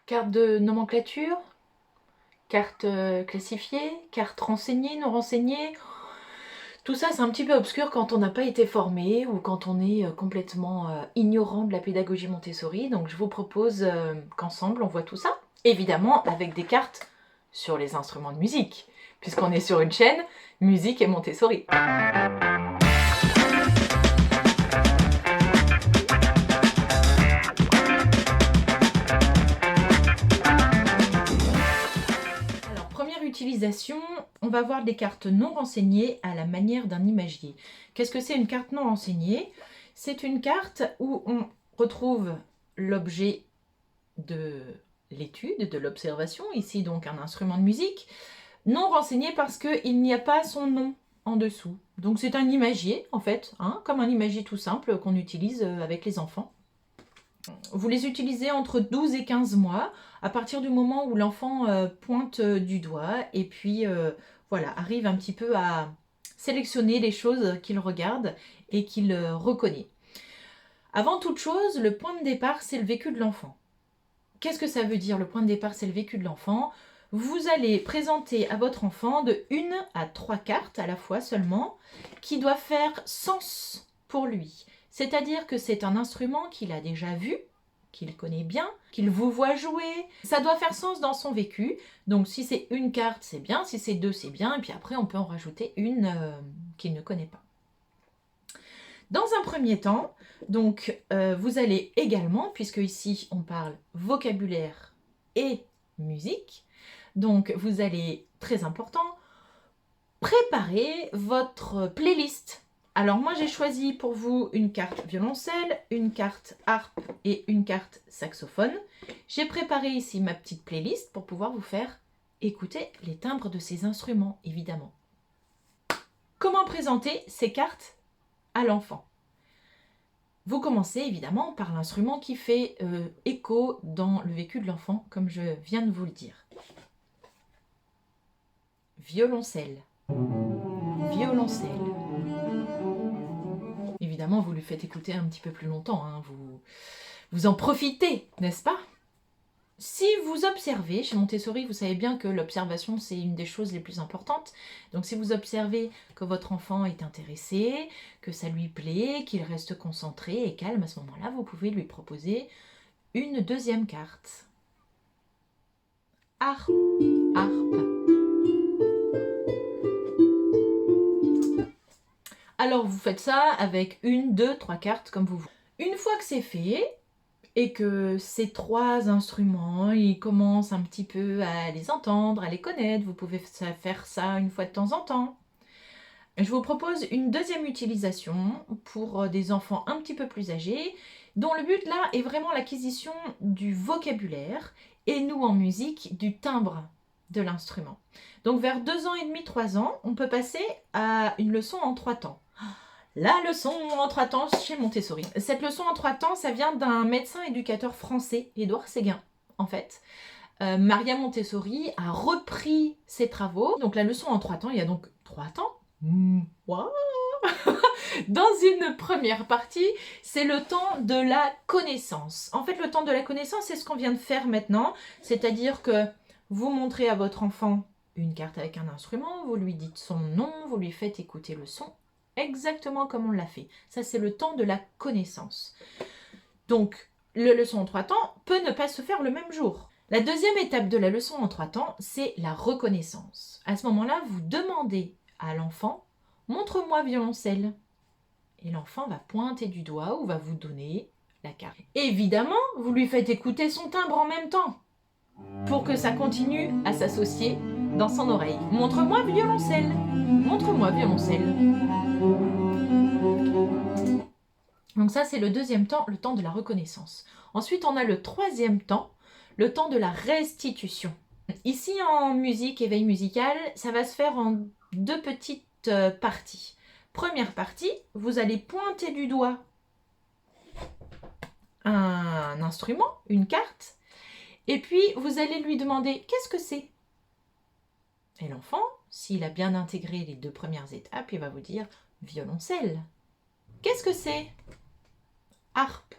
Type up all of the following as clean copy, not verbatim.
Carte de nomenclature, carte classifiée, carte renseignée, non renseignée. Tout ça, c'est un petit peu obscur quand on n'a pas été formé ou quand on est complètement ignorant de la pédagogie Montessori. Donc je vous propose qu'ensemble, on voit tout ça. Évidemment, avec des cartes sur les instruments de musique, puisqu'on est sur une chaîne Musique et Montessori. Alors, première utilisation, on va voir des cartes non renseignées à la manière d'un imagier. Qu'est-ce que c'est une carte non renseignée? C'est une carte où on retrouve l'objet de l'étude, de l'observation, ici donc un instrument de musique, non renseigné parce qu'il n'y a pas son nom en dessous. Donc c'est un imagier en fait, comme un imagier tout simple qu'on utilise avec les enfants. Vous les utilisez entre 12 et 15 mois, à partir du moment où l'enfant pointe du doigt et puis voilà, arrive un petit peu à sélectionner les choses qu'il regarde et qu'il reconnaît. Avant toute chose, le point de départ, c'est le vécu de l'enfant. Qu'est-ce que ça veut dire? Le point de départ, c'est le vécu de l'enfant. Vous allez présenter à votre enfant de 1 à 3 cartes à la fois seulement, qui doivent faire sens pour lui. C'est-à-dire que c'est un instrument qu'il a déjà vu, qu'il connaît bien, qu'il vous voit jouer. Ça doit faire sens dans son vécu. Donc si c'est une carte, c'est bien. Si c'est 2, c'est bien. Et puis après, on peut en rajouter une qu'il ne connaît pas. Dans un premier temps, donc vous allez également, puisque ici on parle vocabulaire et musique, donc vous allez, très important, préparer votre playlist. Alors moi j'ai choisi pour vous une carte violoncelle, une carte harpe et une carte saxophone. J'ai préparé ici ma petite playlist pour pouvoir vous faire écouter les timbres de ces instruments, évidemment. Comment présenter ces cartes à l'enfant? Vous commencez évidemment par l'instrument qui fait écho dans le vécu de l'enfant, comme je viens de vous le dire. Violoncelle. Violoncelle. Évidemment, vous lui faites écouter un petit peu plus longtemps, vous en profitez, n'est-ce pas? Si vous observez, chez Montessori, vous savez bien que l'observation, c'est une des choses les plus importantes. Donc si vous observez que votre enfant est intéressé, que ça lui plaît, qu'il reste concentré et calme, à ce moment-là, vous pouvez lui proposer une deuxième carte. Harpe. Harpe. Alors vous faites ça avec 1, 2, 3 cartes comme vous voulez. Une fois que c'est fait, et que ces 3 instruments, ils commencent un petit peu à les entendre, à les connaître, vous pouvez faire ça une fois de temps en temps. Je vous propose une deuxième utilisation pour des enfants un petit peu plus âgés, dont le but là est vraiment l'acquisition du vocabulaire et nous en musique du timbre de l'instrument. Donc vers 2 ans et demi, 3 ans, on peut passer à une leçon en 3 temps. La leçon en 3 temps chez Montessori. Cette leçon en 3 temps, ça vient d'un médecin éducateur français, Édouard Séguin, en fait. Maria Montessori a repris ses travaux. Donc la leçon en 3 temps, il y a donc 3 temps. Wow. Dans une première partie, c'est le temps de la connaissance. En fait, le temps de la connaissance, c'est ce qu'on vient de faire maintenant. C'est-à-dire que vous montrez à votre enfant une carte avec un instrument, vous lui dites son nom, vous lui faites écouter le son, exactement comme on l'a fait. Ça, c'est le temps de la connaissance. Donc, la leçon en 3 temps peut ne pas se faire le même jour. La deuxième étape de la leçon en 3 temps, c'est la reconnaissance. À ce moment-là, vous demandez à l'enfant « Montre-moi violoncelle ». Et l'enfant va pointer du doigt ou va vous donner la carte. Évidemment, vous lui faites écouter son timbre en même temps pour que ça continue à s'associer dans son oreille. Montre-moi violoncelle. Montre-moi violoncelle. Donc ça, c'est le deuxième temps, le temps de la reconnaissance. Ensuite, on a le troisième temps, le temps de la restitution. Ici, en musique, éveil musical, ça va se faire en 2 petites parties. Première partie, vous allez pointer du doigt un instrument, une carte, et puis vous allez lui demander « Qu'est-ce que c'est ?» Et l'enfant, s'il a bien intégré les 2 premières étapes, il va vous dire « Violoncelle ». Qu'est-ce que c'est? Harpe.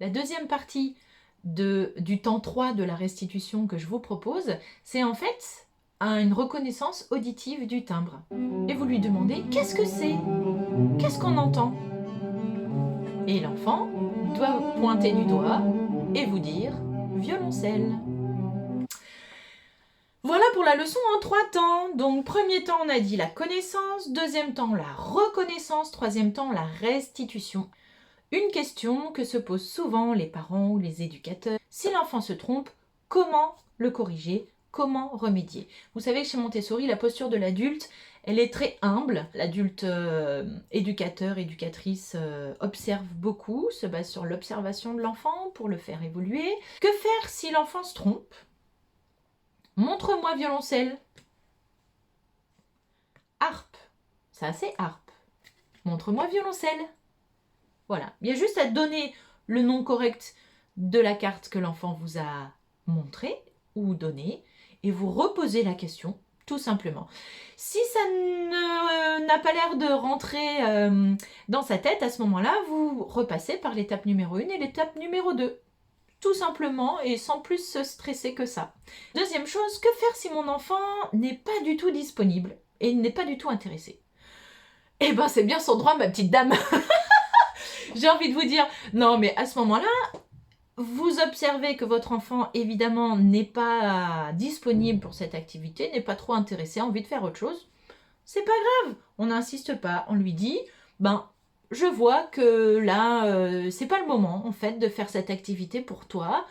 La deuxième partie, du temps 3 de la restitution que je vous propose, c'est en fait une reconnaissance auditive du timbre. Et vous lui demandez « Qu'est-ce que c'est ? Qu'est-ce qu'on entend ?» Et l'enfant doit pointer du doigt et vous dire « violoncelle ». Voilà pour la leçon en 3 temps. Donc, premier temps, on a dit la connaissance, deuxième temps, la reconnaissance, troisième temps, la restitution. Une question que se posent souvent les parents ou les éducateurs. Si l'enfant se trompe, comment le corriger? Comment remédier? Vous savez que chez Montessori, la posture de l'adulte, elle est très humble. L'adulte éducateur, éducatrice observe beaucoup, se base sur l'observation de l'enfant pour le faire évoluer. Que faire si l'enfant se trompe? Montre-moi violoncelle. Harpe. Ça, c'est harpe. Montre-moi violoncelle. Voilà. Il y a juste à donner le nom correct de la carte que l'enfant vous a montré ou donné et vous reposez la question, tout simplement. Si ça n'a pas l'air de rentrer dans sa tête, à ce moment-là, vous repassez par l'étape numéro 1 et l'étape numéro 2. Tout simplement et sans plus se stresser que ça. Deuxième chose, que faire si mon enfant n'est pas du tout disponible et n'est pas du tout intéressé? Eh ben c'est bien son droit, ma petite dame. J'ai envie de vous dire, non mais à ce moment-là, vous observez que votre enfant évidemment n'est pas disponible pour cette activité, n'est pas trop intéressé, a envie de faire autre chose. C'est pas grave, on n'insiste pas, on lui dit, ben je vois que là, c'est pas le moment en fait de faire cette activité pour toi.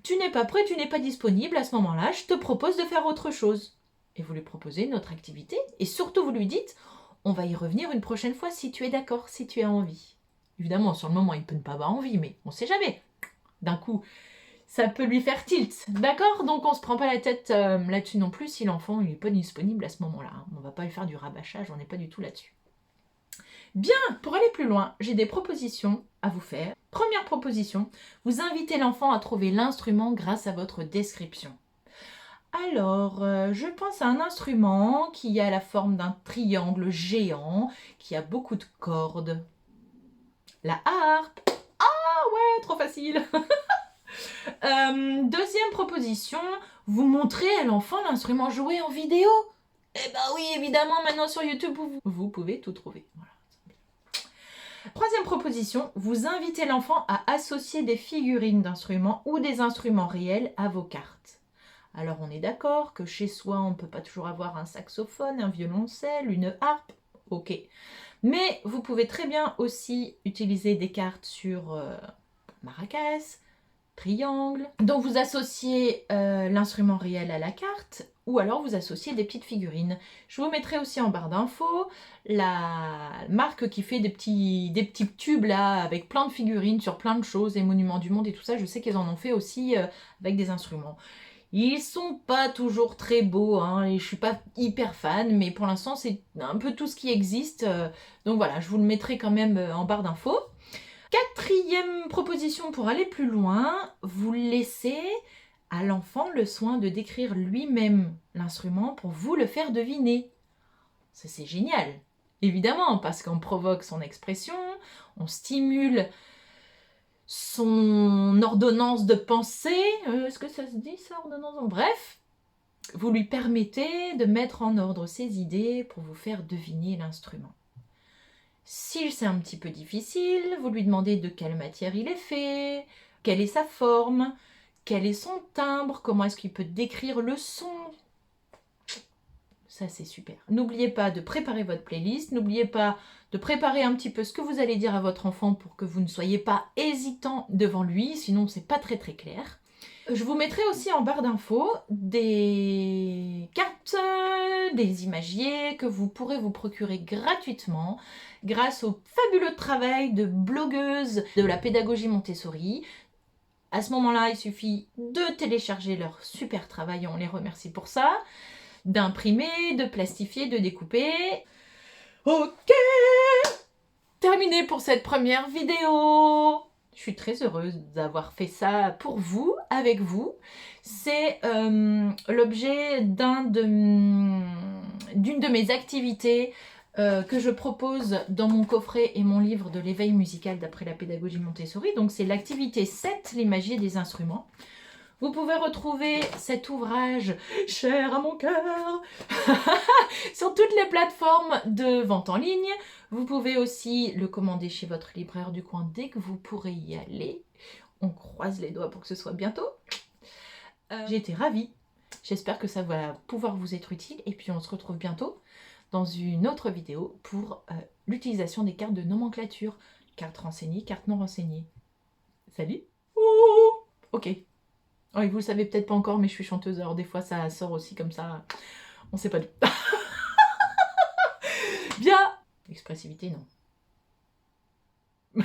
Tu n'es pas prêt, tu n'es pas disponible à ce moment-là, je te propose de faire autre chose. Et vous lui proposez une autre activité et surtout vous lui dites, on va y revenir une prochaine fois si tu es d'accord, si tu as envie. Évidemment, sur le moment, il peut ne pas avoir envie, mais on ne sait jamais. D'un coup, ça peut lui faire tilt. D'accord? Donc on ne se prend pas la tête là-dessus non plus si l'enfant n'est pas disponible à ce moment-là. On ne va pas lui faire du rabâchage, on n'est pas du tout là-dessus. Bien, pour aller plus loin, j'ai des propositions à vous faire. Première proposition, vous invitez l'enfant à trouver l'instrument grâce à votre description. Alors, je pense à un instrument qui a la forme d'un triangle géant, qui a beaucoup de cordes. La harpe. Ah ouais, trop facile. Deuxième proposition, vous montrez à l'enfant l'instrument joué en vidéo. Eh ben oui, évidemment, maintenant sur YouTube, vous pouvez tout trouver. Voilà. Troisième proposition, vous invitez l'enfant à associer des figurines d'instruments ou des instruments réels à vos cartes. Alors on est d'accord que chez soi, on ne peut pas toujours avoir un saxophone, un violoncelle, une harpe. Ok. Mais vous pouvez très bien aussi utiliser des cartes sur maracas, triangle. Donc vous associez l'instrument réel à la carte ou alors vous associez des petites figurines. Je vous mettrai aussi en barre d'infos la marque qui fait des petits tubes là avec plein de figurines sur plein de choses, les monuments du monde et tout ça. Je sais qu'ils en ont fait aussi avec des instruments. Ils sont pas toujours très beaux, hein, et je suis pas hyper fan, mais pour l'instant c'est un peu tout ce qui existe. Donc voilà, je vous le mettrai quand même en barre d'infos. Quatrième proposition pour aller plus loin, vous laissez à l'enfant le soin de décrire lui-même l'instrument pour vous le faire deviner. Ça c'est génial, évidemment, parce qu'on provoque son expression, on stimule son ordonnance de pensée. Est-ce que ça se dit ça, ordonnance? Bref, vous lui permettez de mettre en ordre ses idées pour vous faire deviner l'instrument. Si c'est un petit peu difficile, vous lui demandez de quelle matière il est fait, quelle est sa forme, quel est son timbre, comment est-ce qu'il peut décrire le son. Ça, c'est super. N'oubliez pas de préparer votre playlist, n'oubliez pas de préparer un petit peu ce que vous allez dire à votre enfant pour que vous ne soyez pas hésitant devant lui, sinon c'est pas très clair. Je vous mettrai aussi en barre d'infos des cartes, des imagiers que vous pourrez vous procurer gratuitement grâce au fabuleux travail de blogueuses de la pédagogie Montessori. À ce moment-là, il suffit de télécharger leur super travail, on les remercie pour ça, d'imprimer, de plastifier, de découper. Ok, terminé pour cette première vidéo. Je suis très heureuse d'avoir fait ça pour vous, avec vous. C'est l'objet d'une de mes activités que je propose dans mon coffret et mon livre de l'éveil musical d'après la pédagogie Montessori. Donc c'est l'activité 7, les magies des instruments. Vous pouvez retrouver cet ouvrage cher à mon cœur sur toutes les plateformes de vente en ligne. Vous pouvez aussi le commander chez votre libraire du coin dès que vous pourrez y aller. On croise les doigts pour que ce soit bientôt. J'ai été ravie. J'espère que ça va pouvoir vous être utile. Et puis on se retrouve bientôt dans une autre vidéo pour l'utilisation des cartes de nomenclature. Cartes renseignées, cartes non renseignées. Salut. Ouh. Ok. Oui, vous le savez peut-être pas encore, mais je suis chanteuse, alors des fois ça sort aussi comme ça. On sait pas d'où. Bien. Expressivité, non.